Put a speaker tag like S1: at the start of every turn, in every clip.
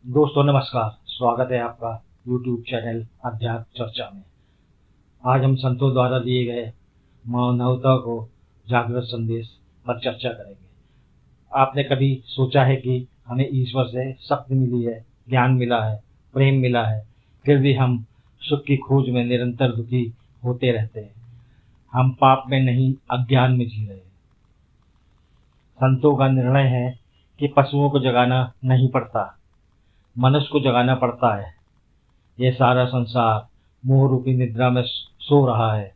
S1: दोस्तों नमस्कार। स्वागत है आपका YouTube चैनल अध्यात्म चर्चा में। आज हम संतों द्वारा दिए गए मानवता को जागृत संदेश पर चर्चा करेंगे। आपने कभी सोचा है कि हमें ईश्वर से शक्ति मिली है, ज्ञान मिला है, प्रेम मिला है, फिर भी हम सुख की खोज में निरंतर दुखी होते रहते हैं। हम पाप में नहीं, अज्ञान में जी रहे हैं। संतों का निर्णय है कि पशुओं को जगाना नहीं पड़ता, मनुष्य को जगाना पड़ता है। यह सारा संसार मोह रूपी निद्रा में सो रहा है,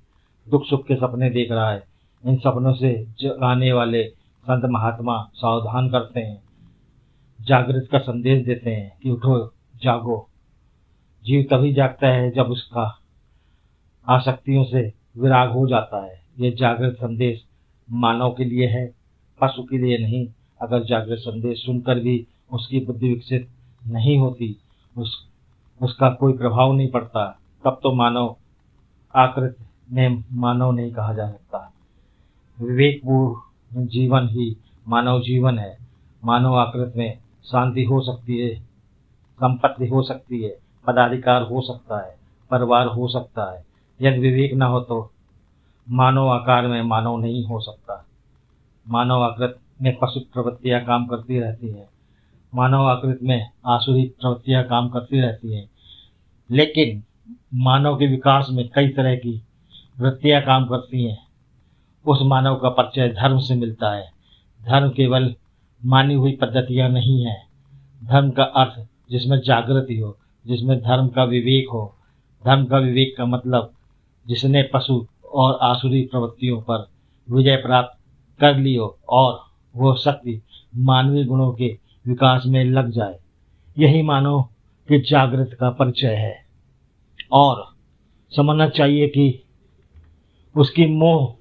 S1: दुख सुख के सपने देख रहा है। इन सपनों से जगाने वाले संत महात्मा सावधान करते हैं, जागृत का संदेश देते हैं कि उठो, जागो। जीव तभी जागता है जब उसका आसक्तियों से विराग हो जाता है। यह जागृत संदेश मानव के लिए है, पशु के लिए नहीं। अगर जागृत संदेश सुनकर भी उसकी बुद्धि विकसित नहीं होती, उसका कोई प्रभाव नहीं पड़ता, तब तो मानव आकृत में मानव नहीं कहा जा सकता। विवेकपूर्ण जीवन ही मानव जीवन है। मानव आकृत में शांति हो सकती है, संपत्ति हो सकती है, पदाधिकार हो सकता है, परिवार हो सकता है। यदि विवेक न हो तो मानव आकार में मानव नहीं हो सकता। मानव आकृत में पशु प्रवृत्तियां काम करती रहती हैं, मानव आकृत में आसुरी प्रवृत्तियां काम करती रहती हैं। लेकिन मानव के विकास में कई तरह की वृत्तियां काम करती हैं। उस मानव का परिचय धर्म से मिलता है। धर्म केवल मानी हुई पद्धतियां नहीं है। धर्म का अर्थ जिसमें जागृति हो, जिसमें धर्म का विवेक हो। धर्म का विवेक का मतलब जिसने पशु और आसुरी प्रवृत्तियों पर विजय प्राप्त कर ली हो और वो शक्ति मानवीय गुणों के विकास में लग जाए। यही मानव के जागृत का परिचय है। और समझना चाहिए कि उसकी मोह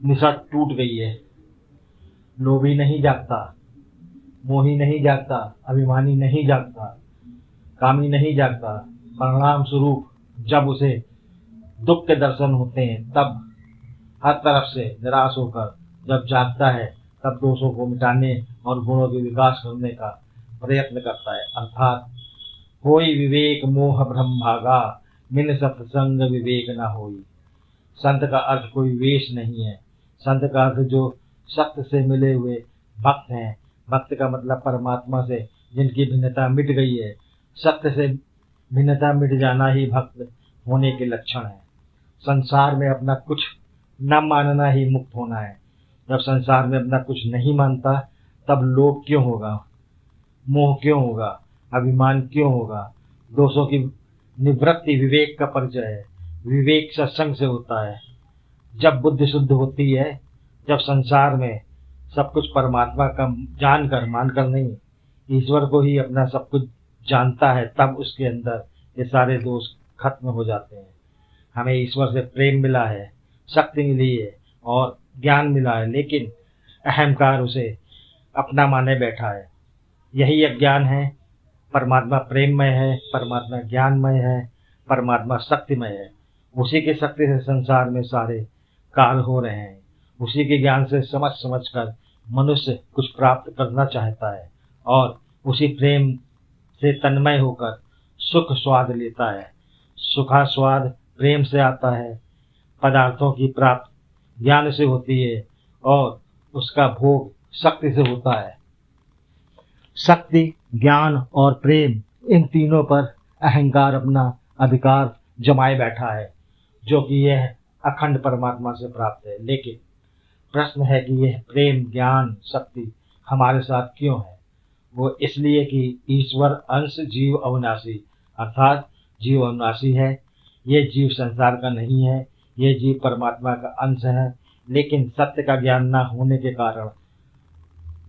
S1: निशा टूट गई है। लोभी नहीं जागता, मोही नहीं जागता, अभिमानी नहीं जागता, कामी नहीं जागता। परिणाम स्वरूप जब उसे दुख के दर्शन होते हैं, तब हर तरफ से निराश होकर जब जागता है, तब दोषों को मिटाने और गुणों के विकास करने का प्रयत्न करता है। अर्थात होई विवेक मोह भ्रम भागा, मिन सत्संग विवेक न होई। संत का अर्थ कोई वेश नहीं है। संत का अर्थ जो सत्य से मिले हुए भक्त हैं। भक्त का मतलब परमात्मा से जिनकी भिन्नता मिट गई है। सत्य से भिन्नता मिट जाना ही भक्त होने के लक्षण है। संसार में अपना कुछ न मानना ही मुक्त होना है। जब संसार में अपना कुछ नहीं मानता, तब लोभ क्यों होगा, मोह क्यों होगा, अभिमान क्यों होगा। दोषों की निवृत्ति विवेक का परिचय है। विवेक सत्संग से होता है। जब बुद्धि शुद्ध होती है, जब संसार में सब कुछ परमात्मा का जानकर, मानकर नहीं, ईश्वर को ही अपना सब कुछ जानता है, तब उसके अंदर ये सारे दोष खत्म हो जाते हैं। हमें ईश्वर से प्रेम मिला है, शक्ति मिली है और ज्ञान मिला है, लेकिन अहंकार उसे अपना माने बैठा है। यही अज्ञान है। परमात्मा प्रेममय है, परमात्मा ज्ञानमय है, परमात्मा शक्तिमय है। उसी की शक्ति से संसार में सारे कार्य हो रहे हैं। उसी के ज्ञान से समझ समझ कर मनुष्य कुछ प्राप्त करना चाहता है और उसी प्रेम से तन्मय होकर सुख स्वाद लेता है। सुखा स्वाद प्रेम से आता है। पदार्थों की प्राप्त ज्ञान से होती है और उसका भोग शक्ति से होता है। शक्ति, ज्ञान और प्रेम, इन तीनों पर अहंकार अपना अधिकार जमाए बैठा है, जो कि यह अखंड परमात्मा से प्राप्त है। लेकिन प्रश्न है कि यह प्रेम, ज्ञान, शक्ति हमारे साथ क्यों है। वो इसलिए कि ईश्वर अंश जीव अविनाशी, अर्थात जीव अविनाशी है। ये जीव संसार का नहीं है, ये जीव परमात्मा का अंश है। लेकिन सत्य का ज्ञान न होने के कारण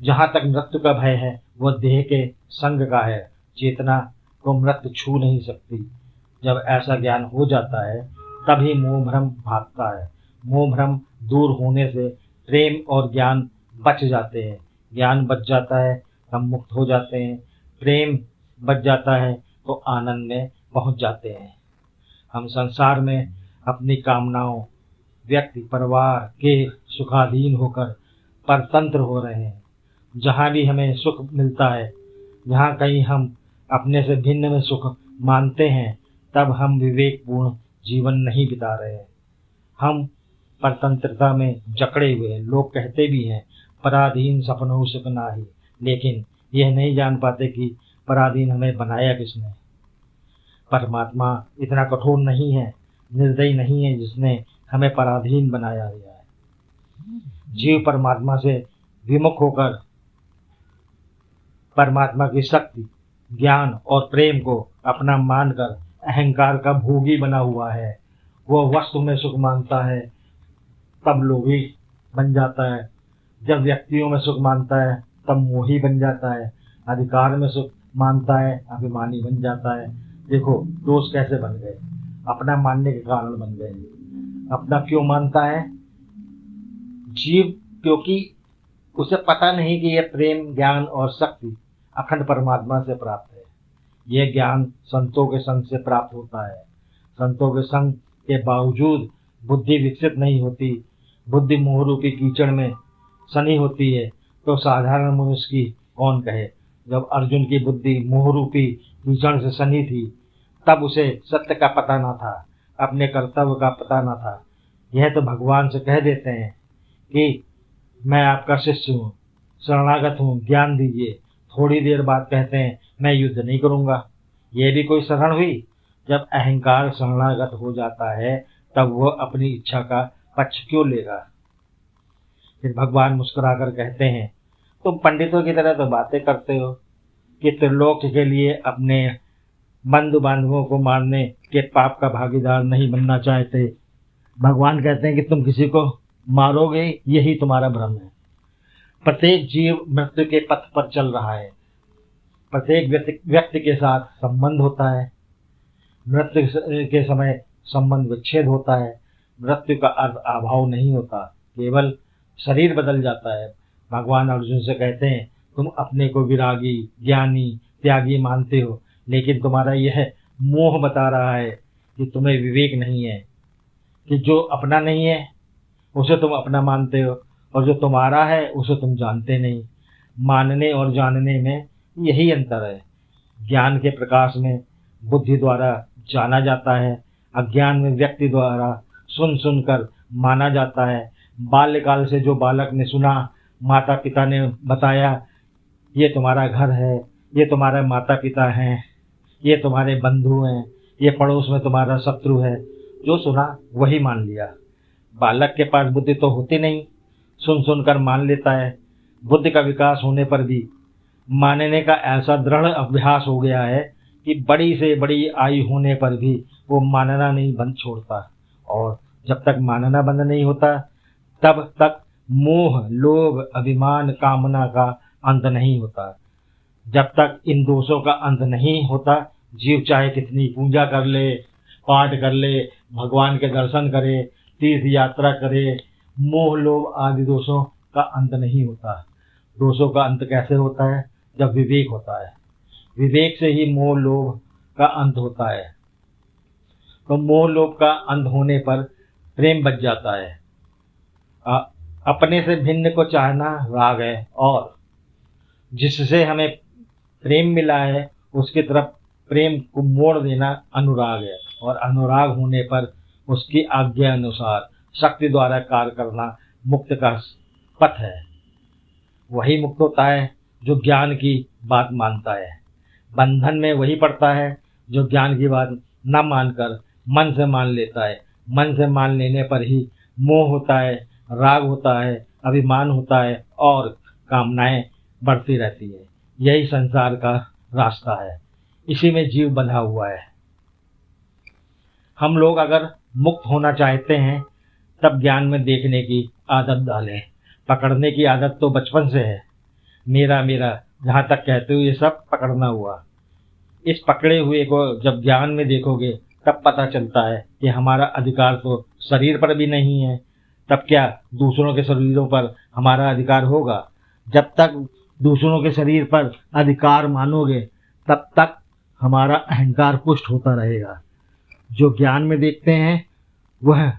S1: जहाँ तक मृत्यु का भय है, वह देह के संग का है। चेतना को मृत्यु छू नहीं सकती। जब ऐसा ज्ञान हो जाता है, तभी मोह भ्रम भागता है। मोह भ्रम दूर होने से प्रेम और ज्ञान बच जाते हैं। ज्ञान बच जाता है, हम मुक्त हो जाते हैं। प्रेम बच जाता है तो आनंद में पहुंच जाते हैं। हम संसार में अपनी कामनाओं, व्यक्ति, परिवार के सुखाधीन होकर परतंत्र हो रहे हैं। जहाँ भी हमें सुख मिलता है, जहाँ कहीं हम अपने से भिन्न में सुख मानते हैं, तब हम विवेकपूर्ण जीवन नहीं बिता रहे हैं। हम परतंत्रता में जकड़े हुए हैं। लोग कहते भी हैं पराधीन सपनों सुख नाही, लेकिन यह नहीं जान पाते कि पराधीन हमें बनाया किसने। परमात्मा इतना कठोर नहीं है, निर्दयी नहीं है, जिसने हमें पराधीन बनाया हुआ है। जीव परमात्मा से विमुख होकर परमात्मा की शक्ति, ज्ञान और प्रेम को अपना मानकर अहंकार का भोगी बना हुआ है। वह वस्तु में सुख मानता है तब लोभी बन जाता है, जब व्यक्तियों में सुख मानता है तब मोही बन जाता है, अधिकार में सुख मानता है अभिमानी बन जाता है। देखो दोष कैसे बन गए, अपना मानने के कारण बन गए। अपना क्यों मानता है जीव? क्योंकि उसे पता नहीं कि यह प्रेम, ज्ञान और शक्ति अखंड परमात्मा से प्राप्त है। यह ज्ञान संतों के संग से प्राप्त होता है। संतों के संग के बावजूद बुद्धि विकसित नहीं होती। बुद्धि मोह रूपी कीचड़ में सनी होती है, तो साधारण मनुष्य की कौन कहे। जब अर्जुन की बुद्धि मोह रूपी कीचड़ से सनी थी, तब उसे सत्य का पता न था, अपने कर्तव्य का पता न था। यह तो भगवान से कह देते हैं कि मैं आपका शिष्य हूँ, शरणागत हूँ, ज्ञान दीजिए। थोड़ी देर बाद कहते हैं मैं युद्ध नहीं करूँगा। यह भी कोई शरण हुई? जब अहंकार शरणागत हो जाता है, तब वह अपनी इच्छा का पक्ष क्यों लेगा? फिर भगवान मुस्कुराकर कहते हैं तुम पंडितों की तरह तो बातें करते हो कि त्रिलोक के लिए अपने बंधु बांधवों को मारने के पाप का भागीदार नहीं बनना चाहते। भगवान कहते हैं कि तुम किसी को मारोगे, यही तुम्हारा भ्रम है। प्रत्येक जीव मृत्यु के पथ पर चल रहा है। प्रत्येक व्यक्ति के साथ संबंध होता है। मृत्यु के समय संबंध विच्छेद होता है। मृत्यु का अर्थ अभाव नहीं होता, केवल शरीर बदल जाता है। भगवान अर्जुन से कहते हैं तुम अपने को विरागी, ज्ञानी, त्यागी मानते हो, लेकिन तुम्हारा यह मोह बता रहा है कि तुम्हें विवेक नहीं है, कि जो अपना नहीं है उसे तुम अपना मानते हो और जो तुम्हारा है उसे तुम जानते नहीं। मानने और जानने में यही अंतर है। ज्ञान के प्रकाश में बुद्धि द्वारा जाना जाता है, अज्ञान में व्यक्ति द्वारा सुन सुनकर माना जाता है। बाल्यकाल से जो बालक ने सुना, माता पिता ने बताया ये तुम्हारा घर है, ये तुम्हारे माता पिता हैं, ये तुम्हारे बंधु हैं, ये पड़ोस में तुम्हारा शत्रु है, जो सुना वही मान लिया। बालक के पास बुद्धि तो होती नहीं, सुन सुनकर मान लेता है। बुद्धि का विकास होने पर भी मानने का ऐसा दृढ़ अभ्यास हो गया है कि बड़ी से बड़ी आयु होने पर भी वो मानना नहीं बंद छोड़ता। और जब तक मानना बंद नहीं होता, तब तक मोह, लोभ, अभिमान, कामना का अंत नहीं होता। जब तक इन दोषों का अंत नहीं होता, जीव चाहे कितनी पूजा कर ले, पाठ कर ले, भगवान के दर्शन करे, तीर्थ यात्रा करे, मोह, लोभ आदि दोषों का अंत नहीं होता। दोषों का अंत कैसे होता है? जब विवेक होता है। विवेक से ही मोह, लोभ का अंत होता है। तो मोह, लोभ का अंत होने पर प्रेम बच जाता है। अपने से भिन्न को चाहना राग है, और जिससे हमें प्रेम मिला है उसकी तरफ प्रेम को मोड़ देना अनुराग है। और अनुराग होने पर उसकी आज्ञा अनुसार शक्ति द्वारा कार्य करना मुक्त का पथ है। वही मुक्त होता है जो ज्ञान की बात मानता है। बंधन में वही पड़ता है जो ज्ञान की बात न मानकर मन से मान लेता है। मन से मान लेने पर ही मोह होता है, राग होता है, अभिमान होता है और कामनाएं बढ़ती रहती है। यही संसार का रास्ता है, इसी में जीव बंधा हुआ है। हम लोग अगर मुक्त होना चाहते हैं तब ज्ञान में देखने की आदत डालें। पकड़ने की आदत तो बचपन से है। मेरा मेरा जहाँ तक कहते हुए सब पकड़ना हुआ। इस पकड़े हुए को जब ज्ञान में देखोगे तब पता चलता है कि हमारा अधिकार तो शरीर पर भी नहीं है। तब क्या दूसरों के शरीरों पर हमारा अधिकार होगा? जब तक दूसरों के शरीर पर अधिकार मानोगे तब तक हमारा अहंकार पुष्ट होता रहेगा। जो ज्ञान में देखते हैं वह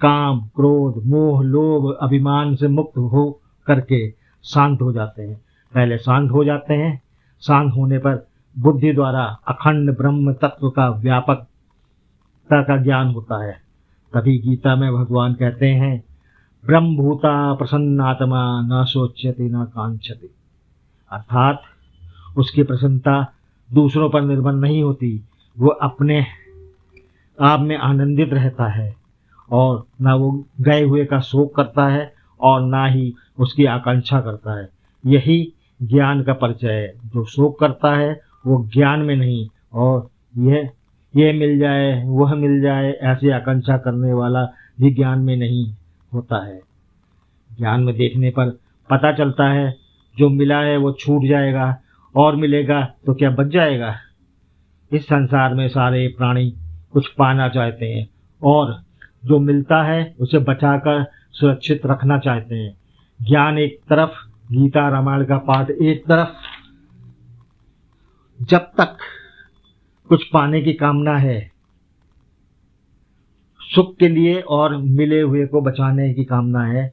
S1: काम, क्रोध, मोह, लोभ, अभिमान से मुक्त हो करके शांत हो जाते हैं। पहले शांत हो जाते हैं, शांत होने पर बुद्धि द्वारा अखंड ब्रह्म तत्व का व्यापकता का ज्ञान होता है। तभी गीता में भगवान कहते हैं, ब्रह्मभूता प्रसन्नात्मा न शोच्यते न कांक्षते। अर्थात उसकी प्रसन्नता दूसरों पर निर्भर नहीं होती, वो अपने आप में आनंदित रहता है और ना वो गए हुए का शोक करता है और ना ही उसकी आकांक्षा करता है। यही ज्ञान का परिचय है। जो शोक करता है वो ज्ञान में नहीं, और ये मिल जाए वह मिल जाए ऐसी आकांक्षा करने वाला भी ज्ञान में नहीं होता है। ज्ञान में देखने पर पता चलता है जो मिला है वो छूट जाएगा और मिलेगा तो क्या बच जाएगा। इस संसार में सारे प्राणी कुछ पाना चाहते हैं और जो मिलता है उसे बचाकर सुरक्षित रखना चाहते हैं। ज्ञान एक तरफ, गीता रामायण का पाठ एक तरफ। जब तक कुछ पाने की कामना है, सुख के लिए और मिले हुए को बचाने की कामना है,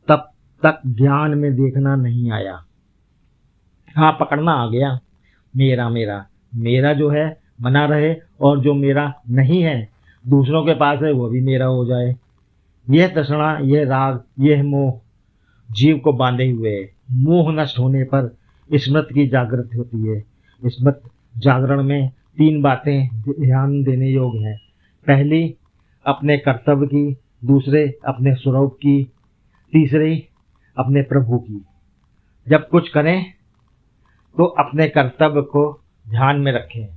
S1: तब तक ज्ञान में देखना नहीं आया। हाँ, पकड़ना आ गया। मेरा मेरा मेरा जो है बना रहे और जो मेरा नहीं है दूसरों के पास है वो भी मेरा हो जाए। यह तृष्णा, यह राग, यह मोह जीव को बांधे हुए है। मोह नष्ट होने पर स्मृति की जागृति होती है। स्मृति जागरण में 3 बातें ध्यान देने योग्य हैं। पहली अपने कर्तव्य की, दूसरे अपने स्वरूप की, तीसरी अपने प्रभु की। जब कुछ करें तो अपने कर्तव्य को ध्यान में रखें,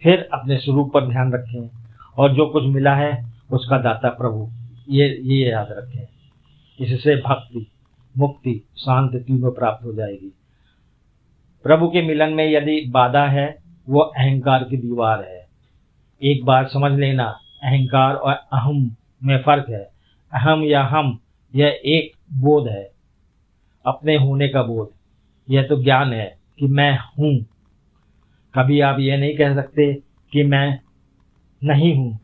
S1: फिर अपने स्वरूप पर ध्यान रखें और जो कुछ मिला है उसका दाता प्रभु, ये याद रखें। इससे भक्ति, मुक्ति, शांति तीनों प्राप्त हो जाएगी। प्रभु के मिलन में यदि बाधा है वो अहंकार की दीवार है। एक बार समझ लेना, अहंकार और अहम में फर्क है। अहम या हम यह एक बोध है, अपने होने का बोध। यह तो ज्ञान है कि मैं हूँ। कभी आप ये नहीं कह सकते कि मैं नहीं हूँ।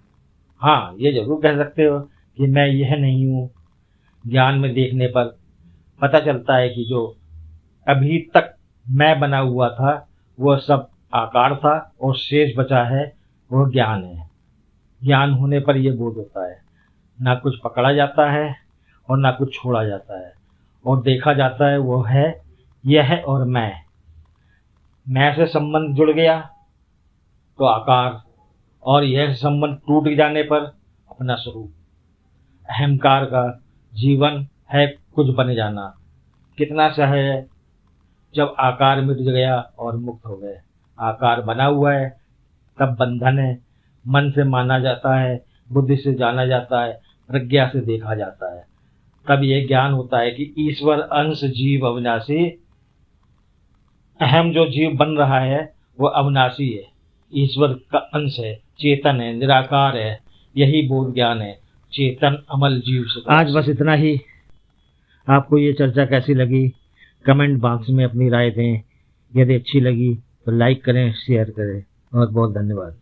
S1: हाँ, ये जरूर कह सकते हो कि मैं यह नहीं हूँ। ज्ञान में देखने पर पता चलता है कि जो अभी तक मैं बना हुआ था वह सब आकार था और शेष बचा है वह ज्ञान है। ज्ञान होने पर यह बोध होता है, ना कुछ पकड़ा जाता है और ना कुछ छोड़ा जाता है, और देखा जाता है वो है यह और मैं से संबंध जुड़ गया तो आकार, और यह संबंध टूट जाने पर अपना स्वरूप। अहंकार का जीवन है कुछ बन जाना। कितना सह है जब आकार मिट गया और मुक्त हो गए। आकार बना हुआ है तब बंधन है। मन से माना जाता है, बुद्धि से जाना जाता है, प्रज्ञा से देखा जाता है। तब यह ज्ञान होता है कि ईश्वर अंश जीव अविनाशी। अहम जो जीव बन रहा है वो अविनाशी है, ईश्वर का अंश है, चेतन है, निराकार है। यही बोध ज्ञान है, चेतन अमल जीव से। आज बस इतना ही। आपको ये चर्चा कैसी लगी कमेंट बॉक्स में अपनी राय दें। यदि अच्छी लगी तो लाइक करें, शेयर करें। बहुत बहुत धन्यवाद।